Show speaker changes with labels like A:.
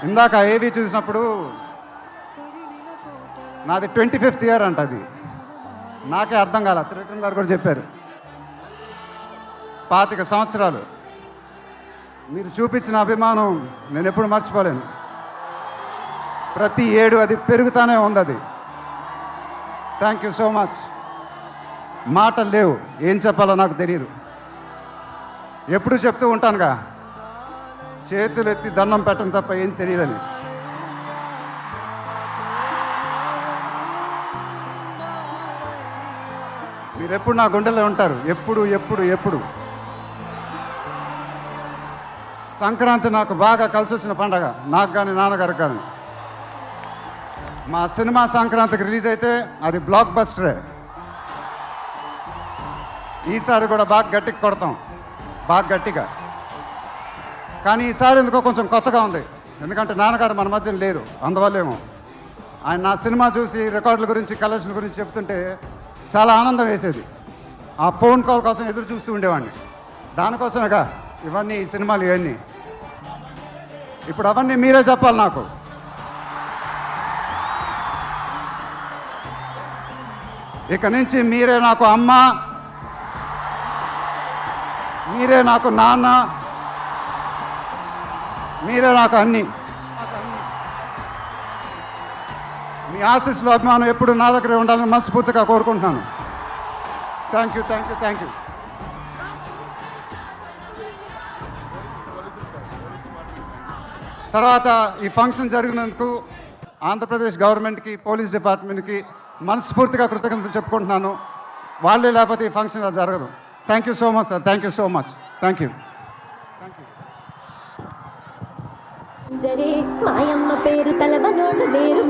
A: ఇందాక ఏవి చూసినప్పుడు నాది 25th ఇయర్ అంట. అది నాకే అర్థం కాల. త్రివిక్రమ్ గారు కూడా చెప్పారు 25 సంవత్సరాలు. మీరు చూపించిన అభిమానం నేను ఎప్పుడు మర్చిపోలేను. ప్రతి ఏడు అది పెరుగుతానే ఉంది. అది థ్యాంక్ యూ సో మచ్. మాటలు లేవు, ఏం చెప్పాలో నాకు తెలియదు. ఎప్పుడు చెప్తూ ఉంటానుగా, చేతులు ఎత్తి దండం పెట్టడం తప్ప ఏం తెలియదని. మీరు ఎప్పుడు నా గుండెలో ఉంటారు, ఎప్పుడు ఎప్పుడు ఎప్పుడు. సంక్రాంతి నాకు బాగా కలిసి వచ్చిన పండగ, నాకు కానీ నాన్నగారికి కానీ. మా సినిమా సంక్రాంతికి రిలీజ్ అయితే అది బ్లాక్ బస్టరే. ఈసారి కూడా బాగా గట్టిగా కొడతాం, బాగా గట్టిగా. కానీ ఈసారి ఎందుకో కొంచెం కొత్తగా ఉంది, ఎందుకంటే నాన్నగారు మన మధ్యన లేరు, అందువల్లేమో. ఆయన నా సినిమా చూసి రికార్డుల గురించి, కలెక్షన్ గురించి చెప్తుంటే చాలా ఆనందం వేసేది. ఆ ఫోన్ కాల్ కోసం ఎదురు చూస్తూ ఉండేవాడిని. దానికోసమేగా ఇవన్నీ, ఈ సినిమాలు ఇవన్నీ. ఇప్పుడు అవన్నీ మీరే చెప్పాలి నాకు. ఇక నుంచి మీరే నాకు అమ్మ, మీరే నాకు నాన్న, మీరే నాకు అన్నీ. మీ ఆశీస్సులు, అభిమానం ఎప్పుడు నా దగ్గరే ఉండాలని మనస్ఫూర్తిగా కోరుకుంటున్నాను. Thank you, thank you, thank you. తర్వాత ఈ ఫంక్షన్ జరిగినందుకు ఆంధ్రప్రదేశ్ గవర్నమెంట్కి, పోలీస్ డిపార్ట్మెంట్కి మనస్ఫూర్తిగా కృతజ్ఞతలు చెప్పుకుంటున్నాను. వాళ్ళే లేకపోతే ఈ ఫంక్షన్ ఇలా జరగదు. Thank you so much sir, thank you so much, thank you.
B: మాయమ్మ పేరు తలవనోడు వేరు